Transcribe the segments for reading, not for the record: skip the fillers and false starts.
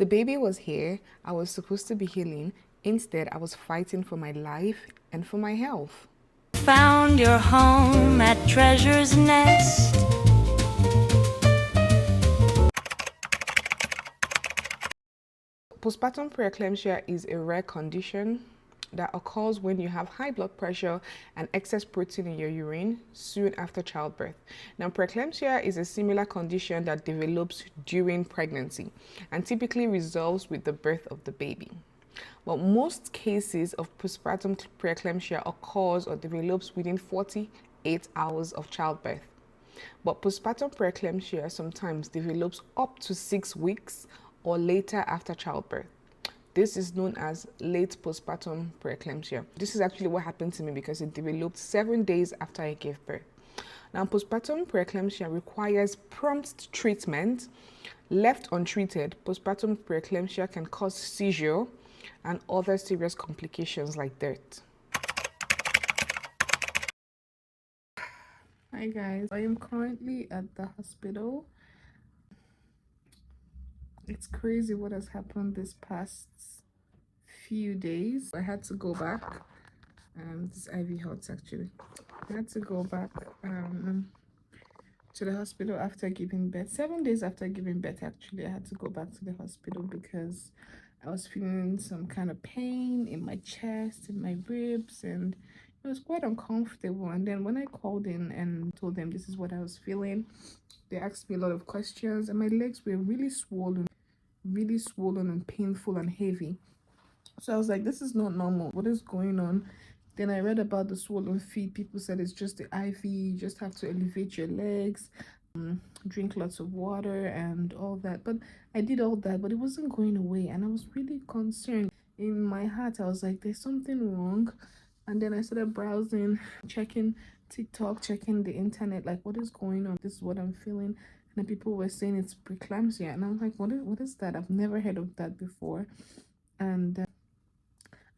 The baby was here. I was supposed to be healing. Instead, I was fighting for my life and for my health. Found your home at Treasure's Nest. Postpartum preeclampsia is a rare condition that occurs when you have high blood pressure and excess protein in your urine soon after childbirth. Now, preeclampsia is a similar condition that develops during pregnancy and typically resolves with the birth of the baby. But most cases of postpartum preeclampsia occurs or develops within 48 hours of childbirth. But postpartum preeclampsia sometimes develops up to 6 weeks or later after childbirth. This is known as late postpartum preeclampsia. This is actually what happened to me because it developed 7 days after I gave birth. Now, postpartum preeclampsia requires prompt treatment. Left untreated, postpartum preeclampsia can cause seizure and other serious complications like death. Hi guys, I am currently at the hospital. It's crazy what has happened this past few days. I had to go back. This IV hurts actually. I had to go back to the hospital after giving birth. 7 days after giving birth, actually, I had to go back to the hospital because I was feeling some kind of pain in my chest, in my ribs, and it was quite uncomfortable. And then when I called in and told them this is what I was feeling, they asked me a lot of questions, and my legs were really swollen and painful and heavy. So I was like, this is not normal. What is going on? Then I read about the swollen feet. People said it's just the IV. You just have to elevate your legs, drink lots of water and all that. But I did all that, but it wasn't going away. And I was really concerned. In my heart, I was like, there's something wrong. And then I started browsing, checking TikTok, checking the internet, like, what is going on? This is what I'm feeling. And people were saying it's preeclampsia. And I'm like, what is that? I've never heard of that before. And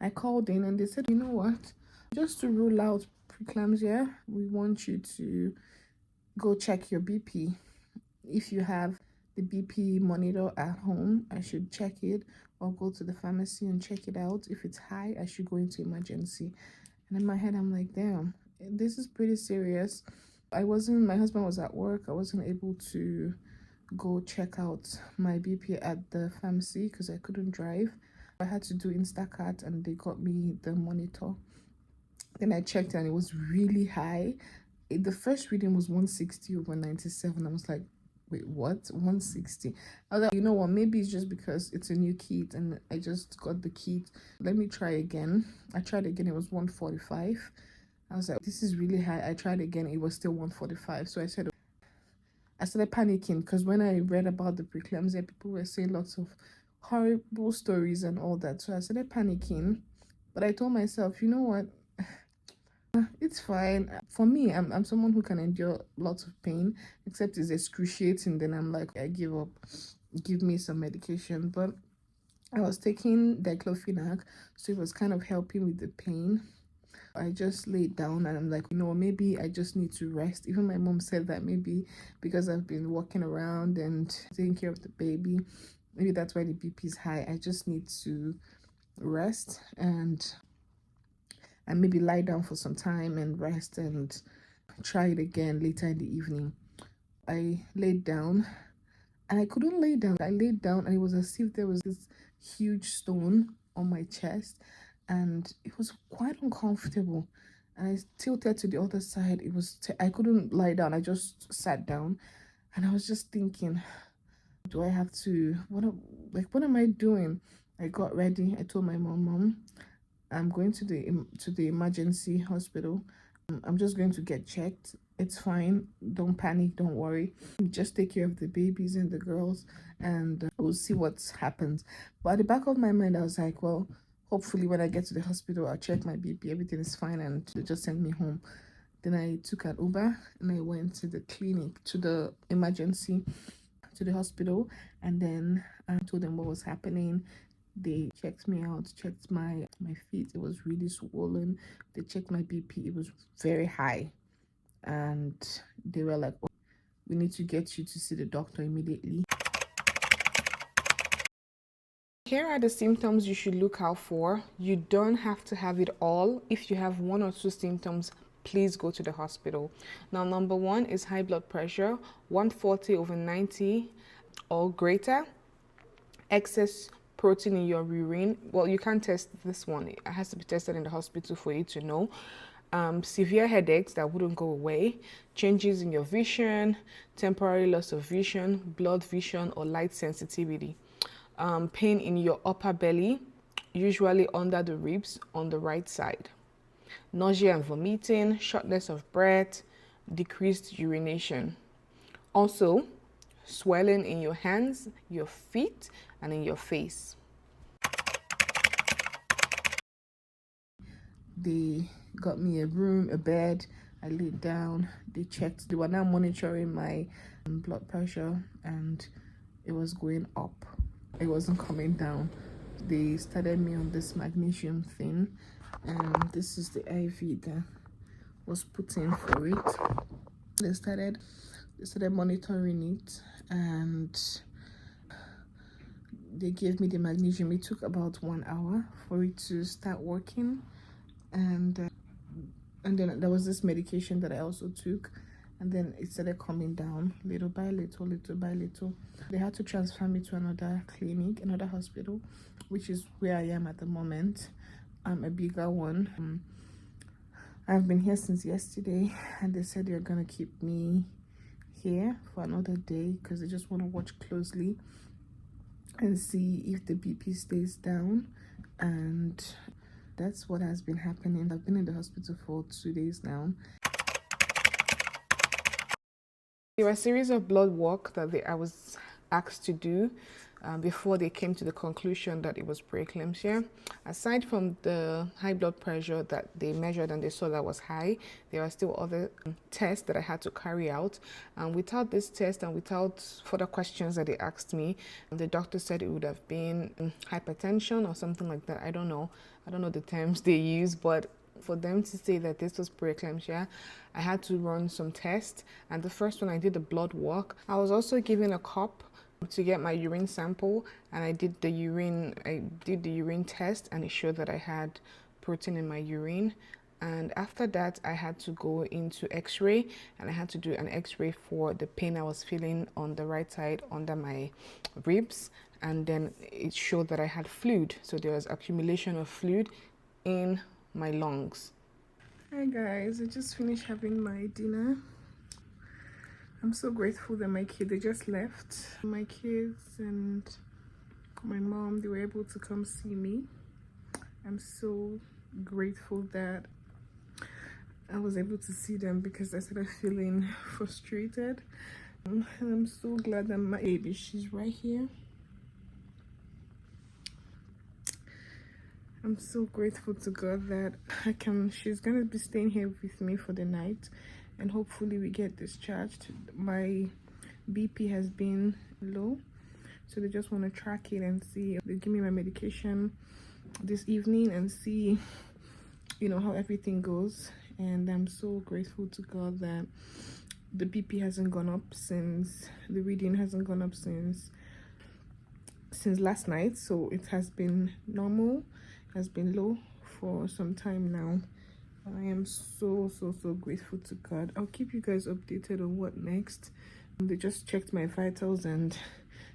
I called in and they said, you know what? Just to rule out preeclampsia, we want you to go check your BP. If you have the BP monitor at home, I should check it, or go to the pharmacy and check it out. If it's high, I should go into emergency. And in my head, I'm like, damn, this is pretty serious. My husband was at work. I wasn't able to go check out my BP at the pharmacy because I couldn't drive. I had to do Instacart and they got me the monitor. Then I checked and it was really high. The first reading was 160 over 97. I was like, wait, what? 160? I was like, you know what? Maybe it's just because it's a new kit and I just got the kit. Let me try again. I tried again. It was 145. I was like, this is really high. I tried again. It was still 145. So I started panicking because when I read about the preeclampsia, people were saying lots of horrible stories and all that. So I started panicking. But I told myself, you know what? It's fine. For me, I'm someone who can endure lots of pain, except it's excruciating. Then I'm like, I give up. Give me some medication. But I was taking diclofenac, so it was kind of helping with the pain. I just laid down and I'm like, you know, maybe I just need to rest. Even my mom said that maybe because I've been walking around and taking care of the baby, maybe that's why the BP is high. I just need to rest and maybe lie down for some time and rest and try it again later in the evening. I laid down and I couldn't lay down. I laid down and it was as if there was this huge stone on my chest and it was quite uncomfortable. And I tilted to the other side. I couldn't lie down. I just sat down and I was just thinking, do I have to, what am I doing? I got ready. I told my mom, I'm going to the emergency hospital. I'm just going to get checked. It's fine. Don't panic. Don't worry. Just take care of the babies and the girls, and we'll see what happens. But at the back of my mind, I was like, well, hopefully when I get to the hospital, I'll check my BP. Everything is fine, and they just send me home. Then I took an Uber and I went to the clinic, to the emergency, to the hospital, and then I told them what was happening. They checked me out, checked my feet. It was really swollen. They checked my BP. It was very high. And they were like, oh, we need to get you to see the doctor immediately. Here are the symptoms you should look out for. You don't have to have it all. If you have one or two symptoms, please go to the hospital. Now, number one is high blood pressure, 140/90 or greater, excess protein in your urine. Well, you can't test this one. It has to be tested in the hospital for you to know. Severe headaches that wouldn't go away, changes in your vision, temporary loss of vision, blood vision, or light sensitivity. Pain in your upper belly, usually under the ribs on the right side. Nausea and vomiting, shortness of breath, decreased urination. Also, swelling in your hands, your feet, and in your face. They got me a room, a bed. I laid down. They checked. They were now monitoring my blood pressure, and it was going up. It wasn't coming down. They started me on this magnesium thing, and this is the IV that was put in for it. They started monitoring it, and they gave me the magnesium. It took about 1 hour for it to start working, and then there was this medication that I also took, and then it started coming down little by little, little by little. They had to transfer me to another clinic, another hospital, which is where I am at the moment. A bigger one. I've been here since yesterday, and they said they're gonna keep me here for another day because they just want to watch closely and see if the BP stays down. And that's what has been happening. I've been in the hospital for 2 days now. There were a series of blood work that I was asked to do before they came to the conclusion that it was preeclampsia. Aside from the high blood pressure that they measured and they saw that was high, there are still other tests that I had to carry out. And without this test and without further questions that they asked me, the doctor said it would have been hypertension or something like that. I don't know the terms they use, but for them to say that this was preeclampsia, I had to run some tests. And the first one, I did the blood work. I was also given a cup to get my urine sample, and I did the urine test, and it showed that I had protein in my urine. And after that, I had to go into x-ray, and I had to do an x-ray for the pain I was feeling on the right side under my ribs, and then it showed that I had fluid. So there was accumulation of fluid in my lungs. Hi guys, I just finished having my dinner. I'm so grateful that they just left. My kids and my mom, they were able to come see me. I'm so grateful that I was able to see them because I started feeling frustrated. And I'm so glad that my baby, she's right here. I'm so grateful to God that she's gonna be staying here with me for the night, and hopefully we get discharged. My BP has been low, so they just want to track it and see. They give me my medication this evening and see, how everything goes. And I'm so grateful to God that the BP hasn't gone up since the reading hasn't gone up since last night, so it has been normal, has been low for some time now. I am so grateful to God. I'll keep you guys updated on what next. They just checked my vitals and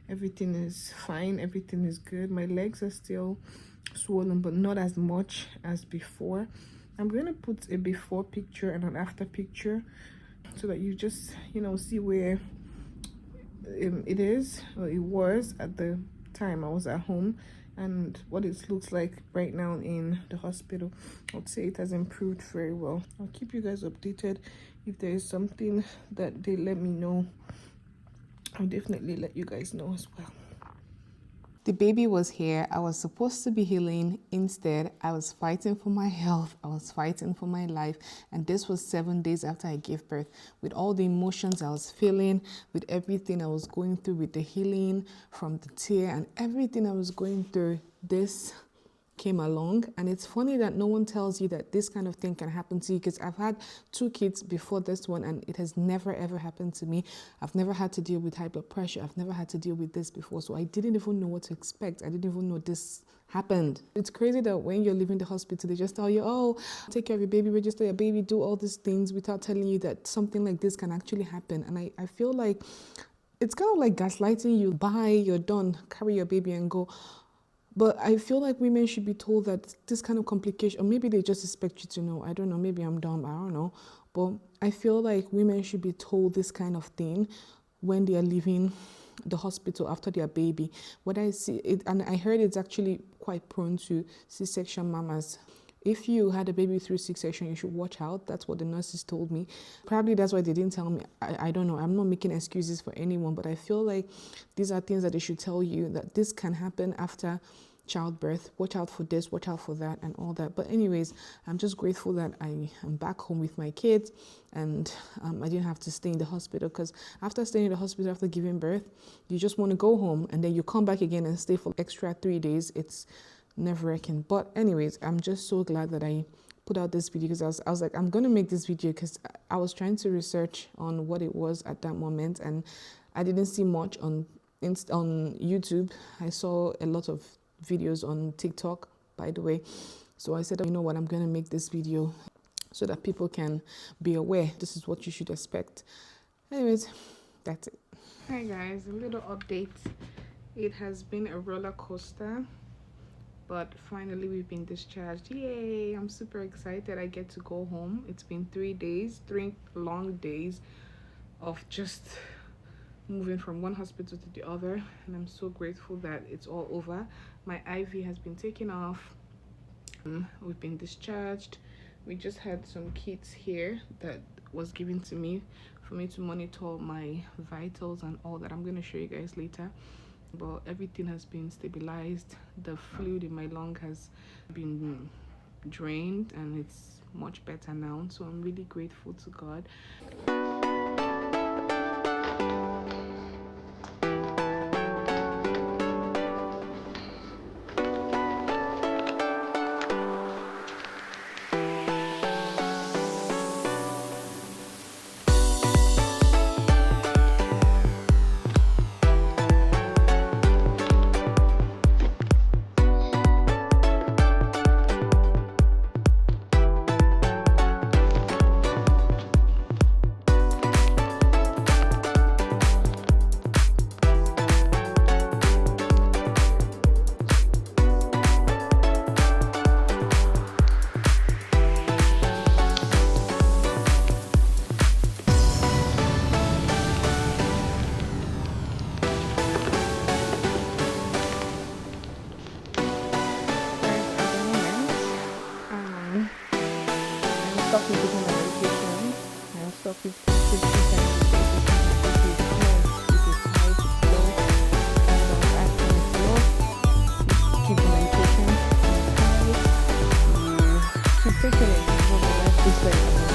everything is fine, everything is good. My legs are still swollen, but not as much as before. I'm going to put a before picture and an after picture so that you just see where it is, or it was at the time I was at home, and what it looks like right now in the hospital. I'd say it has improved very well. I'll keep you guys updated. If there is something that they let me know, I'll definitely let you guys know as well. The baby was here. I was supposed to be healing. Instead, I was fighting for my health. I was fighting for my life. And this was 7 days after I gave birth. With all the emotions I was feeling, with everything I was going through, with the healing from the tear and everything I was going through, this came along. And it's funny that no one tells you that this kind of thing can happen to you, because I've had 2 kids before this one and it has never ever happened to me. I've never had to deal with high blood pressure. I've never had to deal with this before. So I didn't even know what to expect. I didn't even know this happened. It's crazy that when you're leaving the hospital, they just tell you, oh, take care of your baby, register your baby, do all these things without telling you that something like this can actually happen. And I feel like it's kind of like gaslighting you. Bye, you're done, carry your baby and go. But I feel like women should be told that this kind of complication, or maybe they just expect you to know. I don't know, maybe I'm dumb, I don't know. But I feel like women should be told this kind of thing when they are leaving the hospital after their baby. What I see it, and I heard it's actually quite prone to C-section mamas. If you had a baby through C-section, you should watch out. That's what the nurses told me. Probably that's why they didn't tell me. I don't know. I'm not making excuses for anyone, but I feel like these are things that they should tell you, that this can happen after childbirth. Watch out for this, watch out for that, and all that. But anyways, I'm just grateful that I am back home with my kids, and I didn't have to stay in the hospital, because after staying in the hospital after giving birth, you just want to go home, and then you come back again and stay for extra 3 days. It's nerve-wracking. But anyways, I'm just so glad that I put out this video, because I was like, I'm gonna make this video because I was trying to research on what it was at that moment, and I didn't see much on YouTube. I saw a lot of videos on TikTok, by the way. So I said, you know what, I'm gonna make this video so that people can be aware. This is what you should expect. Anyways, that's it. Hi guys, a little update. It has been a roller coaster, but finally we've been discharged. Yay! I'm super excited. I get to go home. It's been 3 days, 3 long days of just moving from one hospital to the other, and I'm so grateful that it's all over. My IV has been taken off. We've been discharged. We just had some kits here that was given to me for me to monitor my vitals and all that. I'm going to show you guys later, but everything has been stabilized. The fluid in my lung has been drained and it's much better now, so I'm really grateful to God. Stop with taking my medication. I'll stop with 50 times a day. If it's low, if it's high, if it's low, and I'll ask when it's low. You keep the medication. If it's high, you keep taking it. Otherwise, it's like